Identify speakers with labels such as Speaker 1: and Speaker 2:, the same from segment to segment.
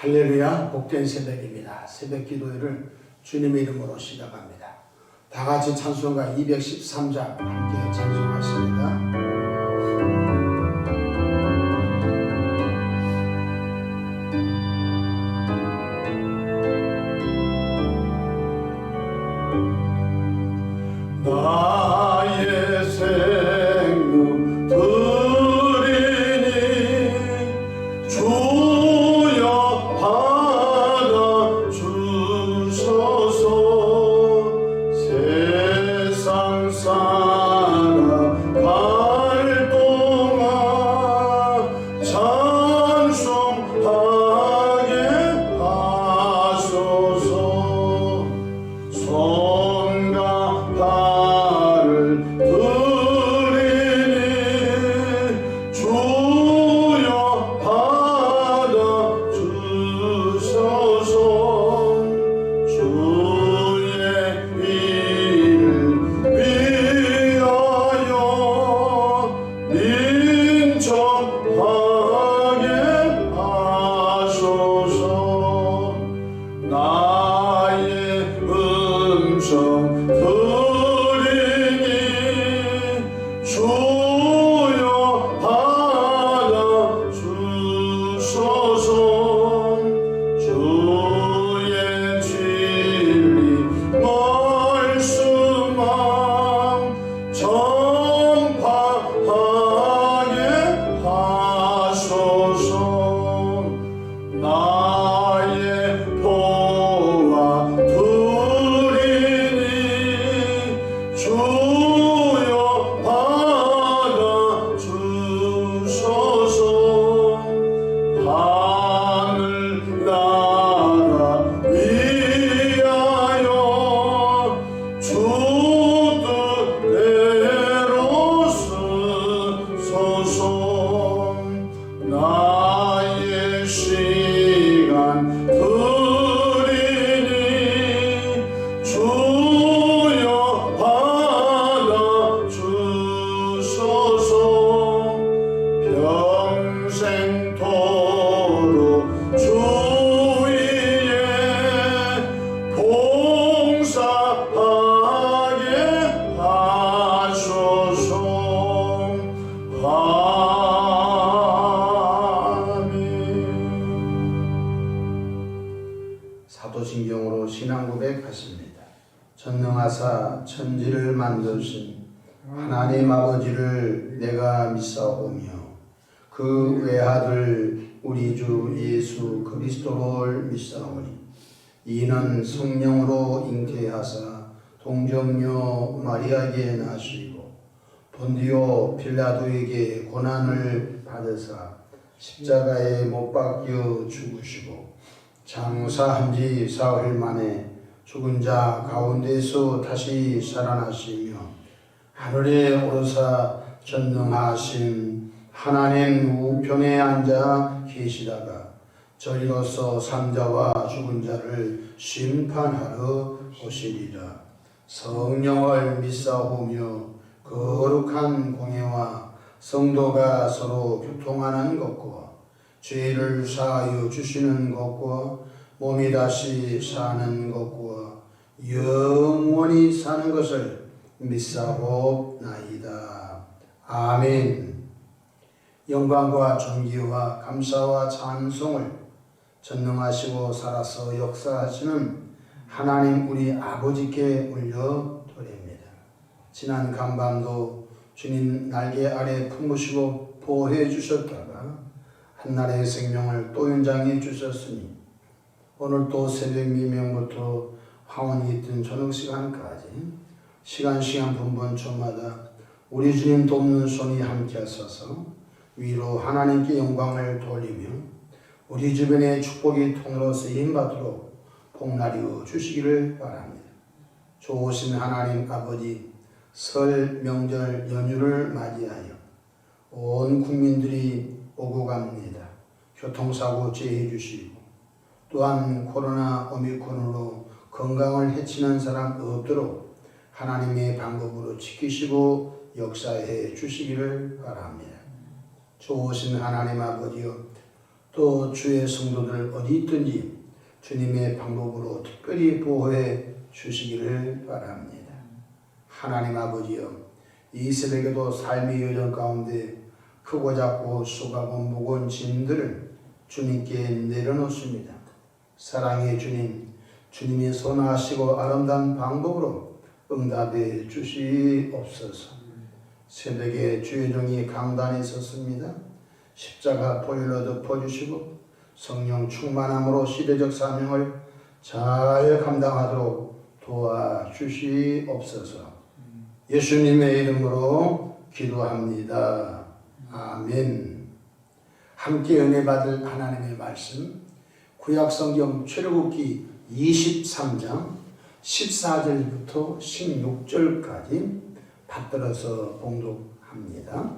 Speaker 1: 할렐루야, 복된 새벽입니다. 새벽 기도회를 주님의 이름으로 시작합니다. 다 같이 찬송가 213장 함께 찬송하십니다. 나의 생명 드리니 주여 받아주소서. 세상 살아갈 동안 찬송하게 하소서. 손과 발을 드리니 주여 받아주소서. 주의 일을 위하여 민첩하게 하소서. 나의 음성 드리니 주여 받아주소서. 주의 진리 말씀만 전파하게 하소서. 나의 보아 드리니 주여 받아주소서. 하늘나라 위하여 주 뜻대로 쓰소서. 나의 시간 드리니 주여 받아주소서. 평생토록 주 위에 봉사하게 하소서. 아멘. 사도신경으로 신앙 고백하십니다. 전능하사 천지를 만드신 하나님 아버지를 내가 믿사오며 그 외아들 우리 주 예수 그리스도를 믿사오니 이는 성령으로 잉태하사 동정녀 마리아에게 나시고 본디오 빌라도에게 고난을 받으사 십자가에 못 박혀 죽으시고 장사한 지 사흘 만에 죽은 자 가운데서 다시 살아나시며 하늘에 오르사 전능하신 하나님 우편에 앉아 계시다가 저리로서 산자와 죽은 자를 심판하러 오시리라. 성령을 믿사오며 거룩한 공예와 성도가 서로 교통하는 것과 죄를 사하여 주시는 것과 몸이 다시 사는 것과 영원히 사는 것을 믿사옵나이다. 아멘. 영광과 존귀와 감사와 찬송을 전능하시고 살아서 역사하시는 하나님 우리 아버지께 올려드립니다. 지난 간밤도 주님 날개 아래 품으시고 보호해 주셨다가 한날의 생명을 또 연장해 주셨으니 오늘 또 새벽 미명부터 화원이 있던 저녁 시간까지 시간 분분초마다 우리 주님 돕는 손이 함께 하셔서 위로 하나님께 영광을 돌리며 우리 주변에 축복이 통으로 쓰임받도록 복나리어 주시기를 바랍니다. 좋으신 하나님 아버지, 설 명절 연휴를 맞이하여 온 국민들이 오고 갑니다. 교통사고 제해 주시고 또한 코로나 오미크론으로 건강을 해치는 사람 없도록 하나님의 방법으로 지키시고 역사해 주시기를 바랍니다. 좋으신 하나님 아버지여, 또 주의 성도들 어디 있든지 주님의 방법으로 특별히 보호해 주시기를 바랍니다. 하나님 아버지여, 이 새벽에도 삶의 여정 가운데 크고 작고 수고하고 무거운 짐들을 주님께 내려놓습니다. 사랑의 주님, 주님이 선하시고 아름다운 방법으로 응답해 주시옵소서. 새벽에 주의 종이 강단에 섰습니다. 십자가 보혈로 덮어주시고 성령 충만함으로 시대적 사명을 잘 감당하도록 도와주시옵소서. 예수님의 이름으로 기도합니다. 아멘. 함께 은혜 받을 하나님의 말씀, 구약성경 출애굽기 23장 14절부터 16절까지 받들어서 봉독합니다.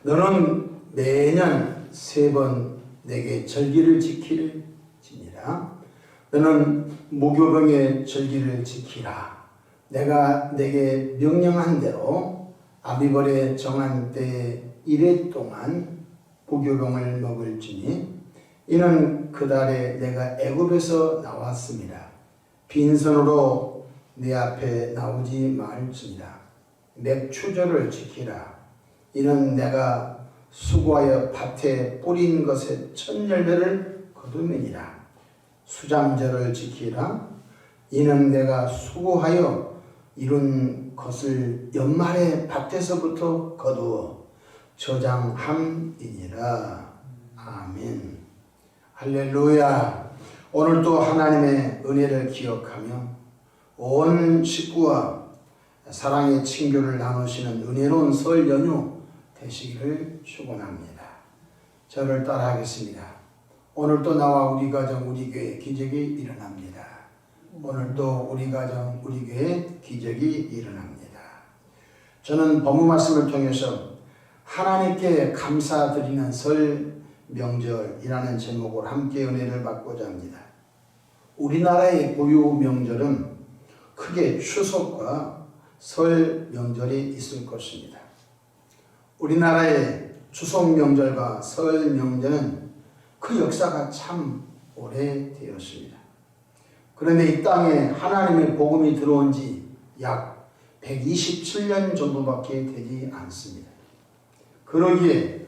Speaker 1: 너는 매년 3번 내게 절기를 지키리라. 너는 무교병의 절기를 지키라. 내가 내게 명령한 대로 아비벌에 정한 때에 1회 동안 무교병을 먹을지니 이는 그 달에 내가 애굽에서 나왔습니다. 빈손으로 내 앞에 나오지 말지니라. 맥추절을 지키라. 이는 내가 수고하여 밭에 뿌린 것의 첫 열매를 거두매니라. 수장절을 지키라. 이는 내가 수고하여 이룬 것을 연말에 밭에서부터 거두어 저장함이니라. 아멘. 할렐루야. 오늘도 하나님의 은혜를 기억하며 온 식구와 사랑의 친교를 나누시는 은혜로운 설 연휴 되시기를 축원합니다. 저를 따라하겠습니다. 오늘도 나와 우리 가정 우리 교회 기적이 일어납니다. 오늘도 우리 가정 우리 교회 기적이 일어납니다. 저는 본문 말씀을 통해서 하나님께 감사드리는 설 명절이라는 제목으로 함께 은혜를 받고자 합니다. 우리나라의 고유 명절은 크게 추석과 설 명절이 있을 것입니다. 우리나라의 추석 명절과 설 명절은 그 역사가 참 오래되었습니다. 그런데 이 땅에 하나님의 복음이 들어온 지 약 127년 정도밖에 되지 않습니다. 그러기에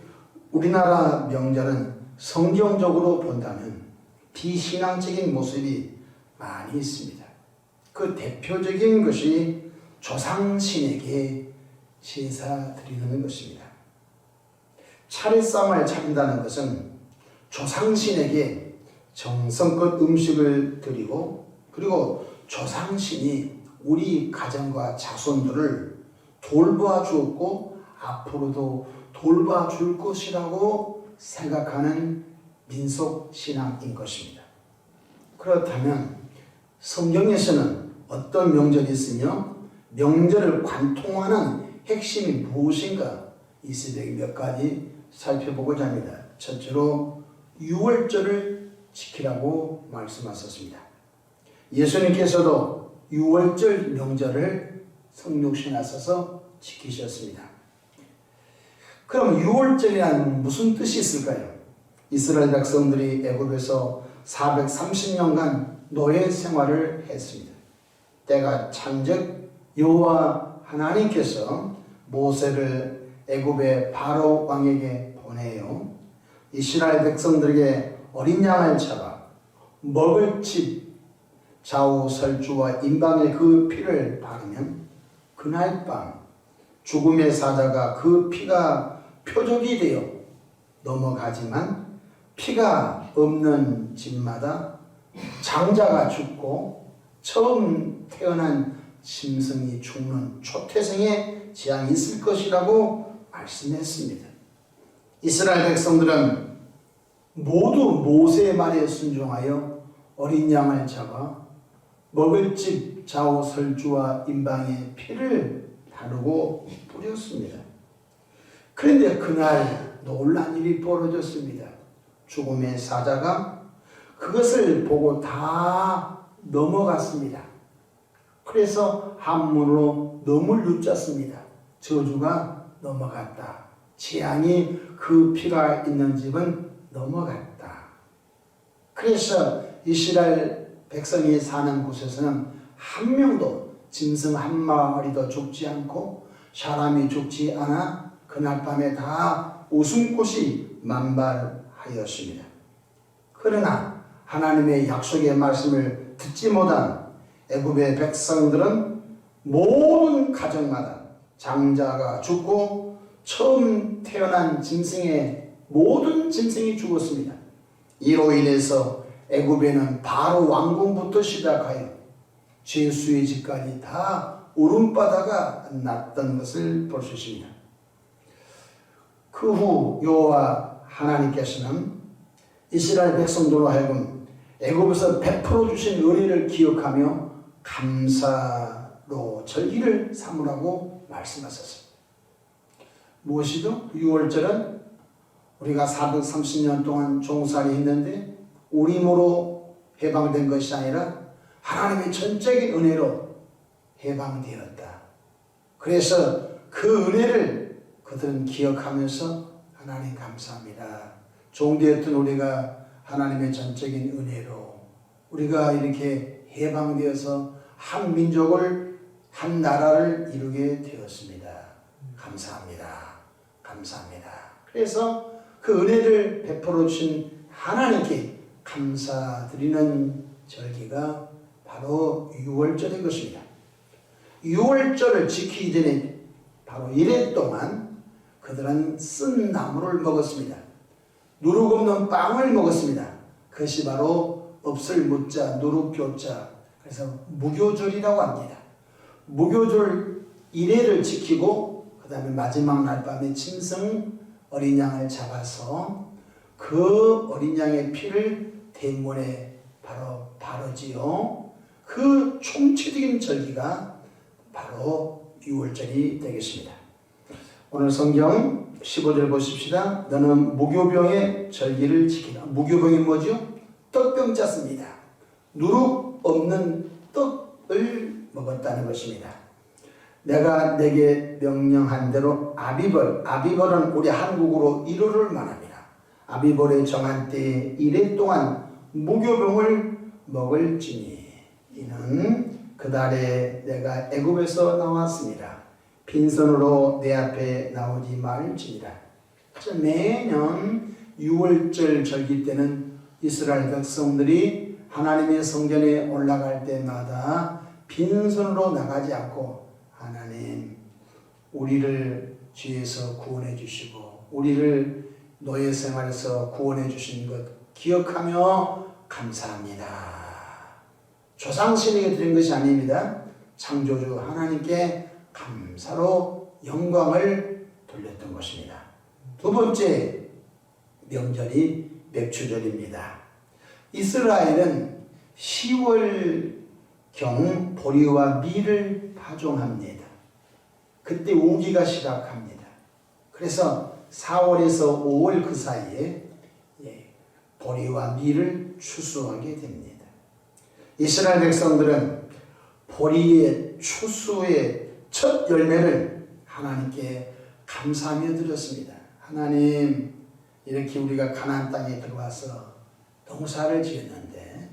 Speaker 1: 우리나라 명절은 성경적으로 본다면 비신앙적인 모습이 많이 있습니다. 그 대표적인 것이 조상신에게 제사 드리는 것입니다. 차례상을 차린다는 것은 조상신에게 정성껏 음식을 드리고 그리고 조상신이 우리 가정과 자손들을 돌봐 주었고 앞으로도 돌봐 줄 것이라고 생각하는 민속신앙인 것입니다. 그렇다면 성경에서는 어떤 명절이 있으며 명절을 관통하는 핵심이 무엇인가 이 새벽에 몇 가지 살펴보고자 합니다. 첫째로 유월절을 지키라고 말씀하셨습니다. 예수님께서도 유월절 명절을 성육신하셔서 지키셨습니다. 그럼 유월절이란 무슨 뜻이 있을까요? 이스라엘 백성들이 애굽에서 430년간 노예 생활을 했습니다. 때가 찬즉 여호와 하나님께서 모세를 애굽의 바로 왕에게 보내요. 이스라엘 백성들에게 어린 양을 잡아 먹을 집 좌우 설주와 임방에 그 피를 바르면 그날 밤 죽음의 사자가 그 피가 표적이 되어 넘어가지만 피가 없는 집마다 장자가 죽고 처음 태어난 짐승이 죽는 초태생의 재앙이 있을 것이라고 말씀했습니다. 이스라엘 백성들은 모두 모세의 말에 순종하여 어린 양을 잡아 먹을 집 좌우 설주와 임방의 피를 바르고 뿌렸습니다. 그런데 그날 놀란 일이 벌어졌습니다. 죽음의 사자가 그것을 보고 다 넘어갔습니다. 그래서 한문으로 넘을 유자습니다. 저주가 넘어갔다. 재앙이 그 피가 있는 집은 넘어갔다. 그래서 이스라엘 백성이 사는 곳에서는 한 명도 짐승 한 마리도 죽지 않고 사람이 죽지 않아 그날 밤에 다 웃음꽃이 만발하였습니다. 그러나 하나님의 약속의 말씀을 듣지 못한 애굽의 백성들은 모든 가정마다 장자가 죽고 처음 태어난 짐승의 모든 짐승이 죽었습니다. 이로 인해서 애굽에는 바로 왕궁부터 시작하여 죄수의 집까지 다 울음바다가 났던 것을 볼 수 있습니다. 그 후 여호와 하나님께서는 이스라엘 백성들로 하여금 애굽에서 베풀어 주신 은혜를 기억하며 감사로 절기를 삼으라고 말씀하셨습니다. 무엇이죠? 6월절은 우리가 430년 동안 종살이 했는데 우리 힘으로 해방된 것이 아니라 하나님의 전적인 은혜로 해방되었다. 그래서 그 은혜를 그들은 기억하면서 하나님 감사합니다. 종되었던 우리가 하나님의 전적인 은혜로 우리가 이렇게 해방되어서 한 민족을 한 나라를 이루게 되었습니다. 감사합니다. 감사합니다. 그래서 그 은혜를 베풀어 주신 하나님께 감사드리는 절기가 바로 6월절인 것입니다. 6월절을 지키기 전에 바로 1해 동안 그들은 쓴 나물을 먹었습니다. 누룩 없는 빵을 먹었습니다. 그것이 바로 없을 무자, 누룩교자, 그래서 무교절이라고 합니다. 무교절 1회를 지키고 그 다음에 마지막 날 밤에 짐승 어린 양을 잡아서 그 어린 양의 피를 대문에 바로 바르지요. 그 총체적인 절기가 바로 6월절이 되겠습니다. 오늘 성경 15절 보십시다. 너는 무교병의 절기를 지키라. 무교병이 뭐죠? 떡병 짰습니다. 누룩 없는 떡을 먹었다는 것입니다. 내가 내게 명령한 대로 아비벌은 우리 한국어로 1호를 말합니다. 아비벌에 정한 때에 1해 동안 무교병을 먹을지니 이는 그 달에 내가 애굽에서 나왔습니다. 빈손으로 내 앞에 나오지 말지니라. 매년 6월절 절기 때는 이스라엘 백성들이 하나님의 성전에 올라갈 때마다 빈손으로 나가지 않고 하나님 우리를 죄에서 구원해 주시고 우리를 노예 생활에서 구원해 주신 것 기억하며 감사합니다. 조상신에게 드린 것이 아닙니다. 창조주 하나님께 감사로 영광을 돌렸던 것입니다. 두 번째 명절이 맥추절입니다. 이스라엘은 10월경 보리와 밀을 파종합니다. 그때 우기가 시작합니다. 그래서 4월에서 5월 그 사이에 보리와 밀을 추수하게 됩니다. 이스라엘 백성들은 보리의 추수의 첫 열매를 하나님께 감사하며 드렸습니다. 하나님, 이렇게 우리가 가나안 땅에 들어와서 농사를 지었는데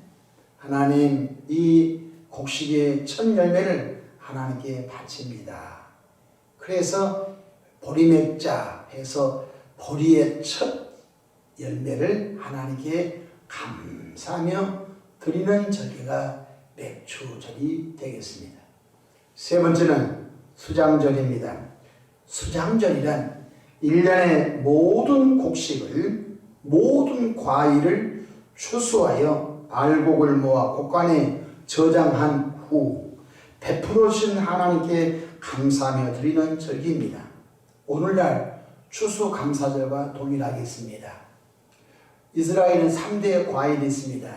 Speaker 1: 하나님 이 곡식의 첫 열매를 하나님께 바칩니다. 그래서 보리맥자 해서 보리의 첫 열매를 하나님께 감사하며 드리는 절기가 맥추절이 되겠습니다. 세 번째는 수장절입니다. 수장절이란 1년의 모든 곡식을 모든 과일을 추수하여 알곡을 모아 곡간에 저장한 후 베풀어 주신 하나님께 감사하며 드리는 절기입니다. 오늘날 추수감사절과 동일하겠습니다. 이스라엘은 3대 과일이 있습니다.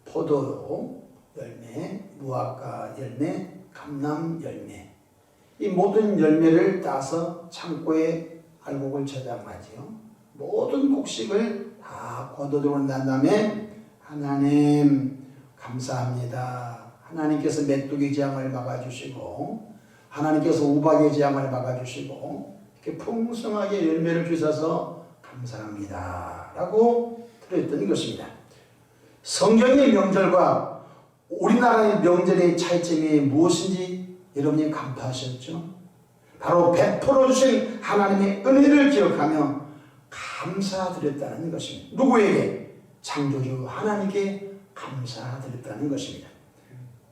Speaker 1: 포도 열매, 무화과 열매, 감람 열매. 이 모든 열매를 따서 창고에 알곡을 저장하지요. 모든 곡식을 다 거둬들고 난 다음에 하나님 감사합니다. 하나님께서 메뚜기 재앙을 막아주시고 하나님께서 우박의 재앙을 막아주시고 이렇게 풍성하게 열매를 주셔서 감사합니다 라고 들었던 것입니다. 성경의 명절과 우리나라의 명절의 차이점이 무엇인지 여러분이 간파하셨죠? 바로 베풀어 주신 하나님의 은혜를 기억하며 감사드렸다는 것입니다. 누구에게? 창조주 하나님께 감사드렸다는 것입니다.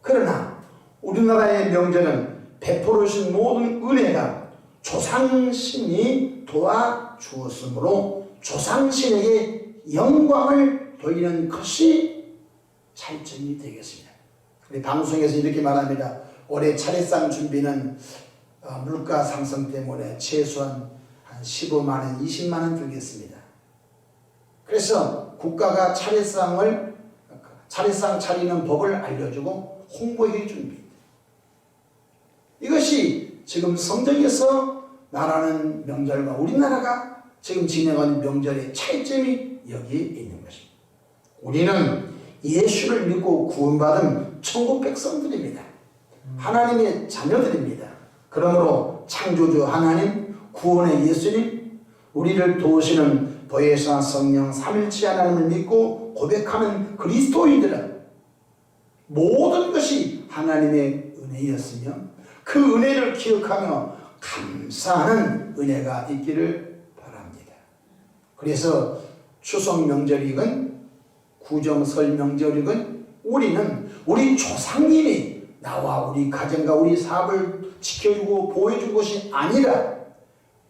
Speaker 1: 그러나 우리나라의 명절은 베풀어 주신 모든 은혜가 조상신이 도와주었으므로 조상신에게 영광을 돌리는 것이 차이점이 되겠습니다. 우리 방송에서 이렇게 말합니다. 올해 차례상 준비는 물가 상승 때문에 최소한 한 15만 원, 20만 원 들겠습니다. 그래서 국가가 차례상 차리는 법을 알려주고 홍보해 줍니다. 이것이 지금 성경에서 말하는 명절과 우리나라가 지금 진행하는 명절의 차이점이 여기에 있는 것입니다. 우리는 예수를 믿고 구원받은 천국 백성들입니다. 하나님의 자녀들입니다. 그러므로 창조주 하나님, 구원의 예수님, 우리를 도우시는 보혜사 성령 삼일체 하나님을 믿고 고백하는 그리스도인들은 모든 것이 하나님의 은혜였으며 그 은혜를 기억하며 감사하는 은혜가 있기를 바랍니다. 그래서 추석 명절이건 구정설 명절이건 우리는 우리 조상님이 나와 우리 가정과 우리 사업을 지켜주고 보호해준 것이 아니라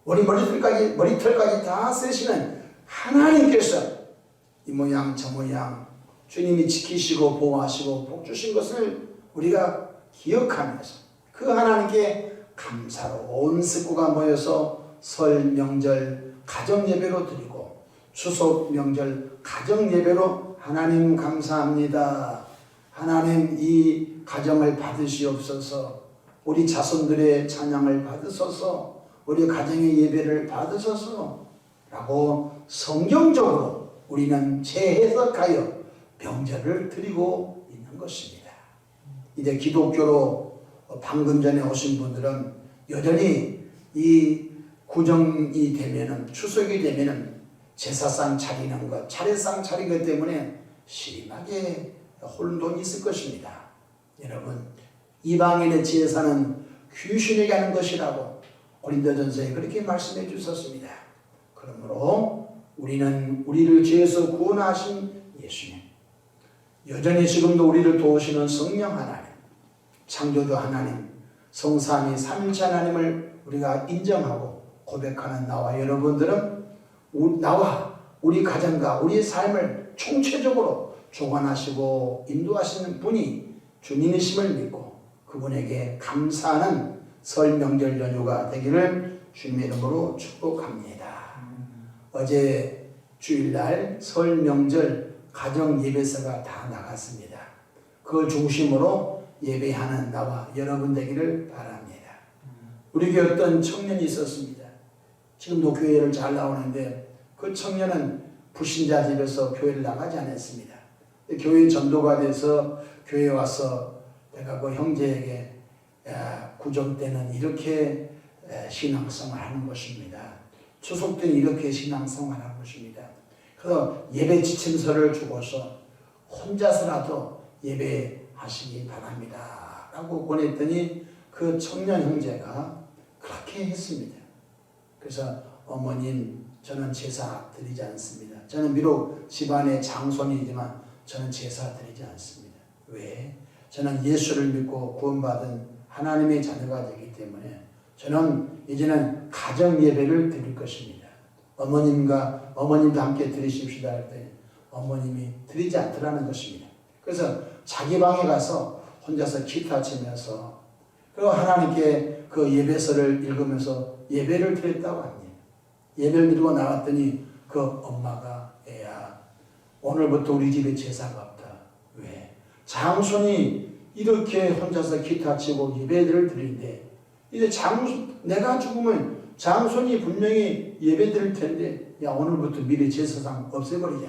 Speaker 1: 우리 머리털까지 다 쓰시는 하나님께서 이 모양 저 모양 주님이 지키시고 보호하시고 복 주신 것을 우리가 기억하면서 그 하나님께 감사로 온 식구가 모여서 설 명절 가정 예배로 드리고 추석 명절 가정 예배로 하나님 감사합니다. 하나님 이 가정을 받으시옵소서. 우리 자손들의 찬양을 받으소서. 우리 가정의 예배를 받으소서 라고 성경적으로 우리는 재해석하여 명절을 드리고 있는 것입니다. 이제 기독교로 방금 전에 오신 분들은 여전히 이 구정이 되면은 추석이 되면은 제사상 차리는 것, 차례상 차리는 것 때문에 심하게 혼돈이 있을 것입니다. 여러분, 이방인의 제사는 귀신에게 하는 것이라고 고린도전서에 그렇게 말씀해 주셨습니다. 그러므로 우리는 우리를 죄에서 구원하신 예수님, 여전히 지금도 우리를 도우시는 성령 하나님, 창조주 하나님, 성삼위 삼일체 하나님을 우리가 인정하고 고백하는 나와 여러분들은 나와 우리 가정과 우리의 삶을 총체적으로 조관하시고 인도하시는 분이 주님이심을 믿고 그분에게 감사하는 설 명절 연휴가 되기를 주님의 이름으로 축복합니다. 어제 주일날 설 명절 가정 예배서가 다 나갔습니다. 그걸 중심으로 예배하는 나와 여러분 되기를 바랍니다. 우리 교회 어떤 청년이 있었습니다. 지금도 교회를 잘 나오는데 그 청년은 불신자 집에서 교회를 나가지 않았습니다. 교회 전도가 돼서 교회에 와서 내가 그 형제에게 구정 때는 이렇게 신앙생활 하는 것입니다. 추석 때는 이렇게 신앙생활 하는 것입니다. 그래서 예배 지침서를 주고서 혼자서라도 예배하시기 바랍니다 라고 권했더니 그 청년 형제가 그렇게 했습니다. 그래서 어머님, 저는 제사 드리지 않습니다. 저는 비록 집안의 장손이지만 저는 제사 드리지 않습니다. 왜? 저는 예수를 믿고 구원받은 하나님의 자녀가 되기 때문에 저는 이제는 가정 예배를 드릴 것입니다. 어머님도 함께 드리십시다 할 때 어머님이 드리지 않더라는 것입니다. 그래서 자기 방에 가서 혼자서 기타 치면서 그리고 하나님께 그 예배서를 읽으면서 예배를 드렸다고 합니다. 예배를 드리고 나왔더니 그 엄마가 애야 오늘부터 우리 집에 제사가 없다. 왜? 장손이 이렇게 혼자서 기타 치고 예배를 드리는데 이제 내가 죽으면 장손이 분명히 예배 드릴 텐데 야 오늘부터 미리 제사상 없애버리자.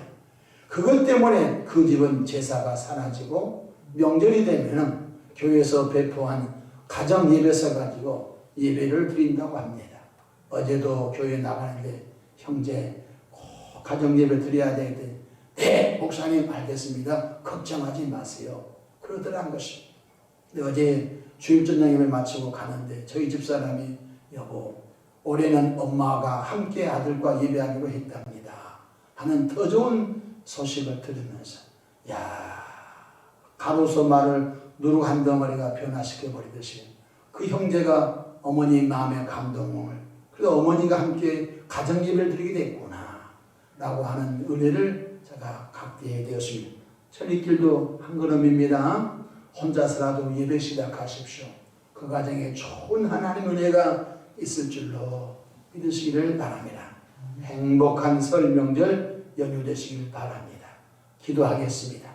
Speaker 1: 그것 때문에 그 집은 제사가 사라지고 명절이 되면은 교회에서 배포한 가정 예배서 가지고 예배를 드린다고 합니다. 어제도 교회 나가는데 형제 꼭 가정예배 드려야 되는데 네 목사님 알겠습니다. 걱정하지 마세요. 그러더란 것이. 근데 어제 주일전녁예배 마치고 가는데 저희 집사람이 여보 올해는 엄마가 함께 아들과 예배하기로 했답니다 하는 더 좋은 소식을 들으면서 야 가로수 말을 누룩 한 덩어리가 변화시켜 버리듯이 그 형제가 어머니 마음의 감동을 그래서 어머니가 함께 가정예배를 드리게 됐구나 라고 하는 은혜를 제가 갖게 되었습니다. 천리길도 한 걸음입니다. 혼자서라도 예배 시작하십시오. 그 가정에 좋은 하나님 은혜가 있을 줄로 믿으시기를 바랍니다. 행복한 설 명절 연휴 되시길 바랍니다. 기도하겠습니다.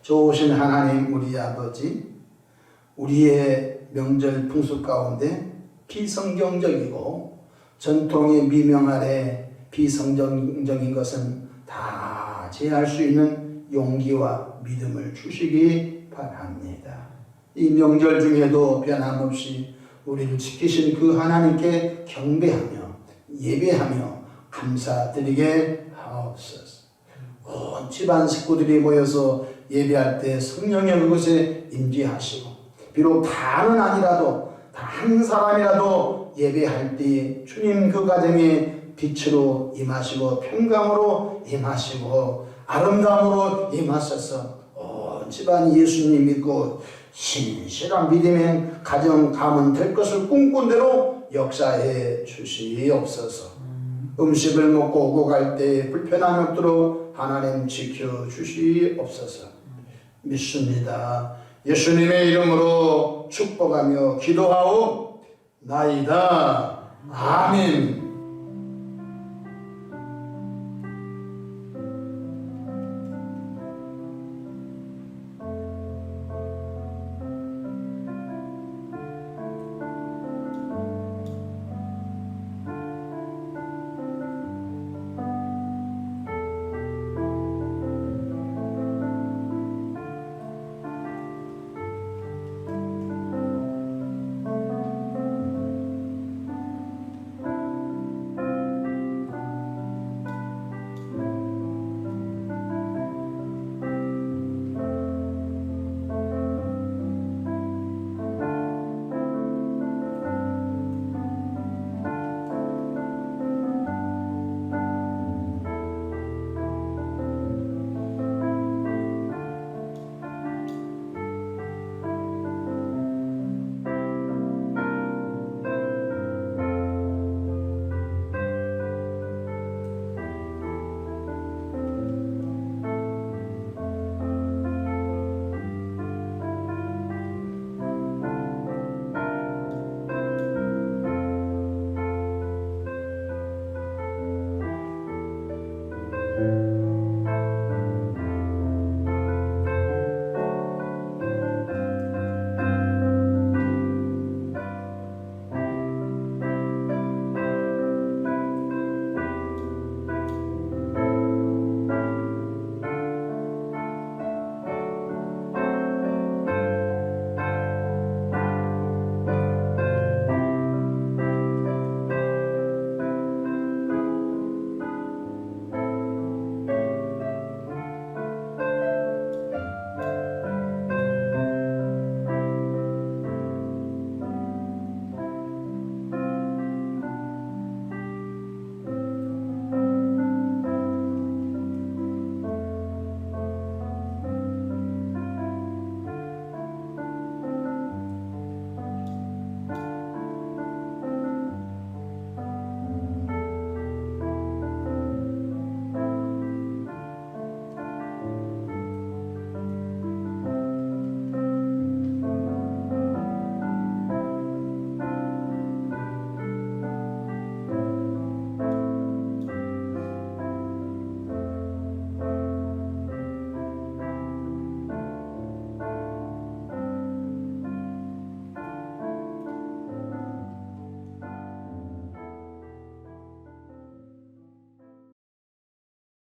Speaker 1: 좋으신 하나님 우리 아버지, 우리의 명절 풍습 가운데 비성경적이고 전통의 미명 아래 비성경적인 것은 다 제할 수 있는 용기와 믿음을 주시기 바랍니다. 이 명절 중에도 변함없이 우리를 지키신 그 하나님께 경배하며 예배하며 감사드리게 하옵소서. 온 집안 식구들이 모여서 예배할 때 성령의 그것에 임재하시고 비록 다는 아니라도 다 한 사람이라도 예배할 때 주님 그 가정에 빛으로 임하시고 평강으로 임하시고 아름다움으로 임하셔서 온 집안 예수님 믿고 신실한 믿음의 가정 가문 될 것을 꿈꾼 대로 역사해 주시옵소서. 음식을 먹고 오고 갈 때 불편함이 없도록 하나님 지켜 주시옵소서. 믿습니다. 예수님의 이름으로 축복하며 기도하옵나이다. 아멘.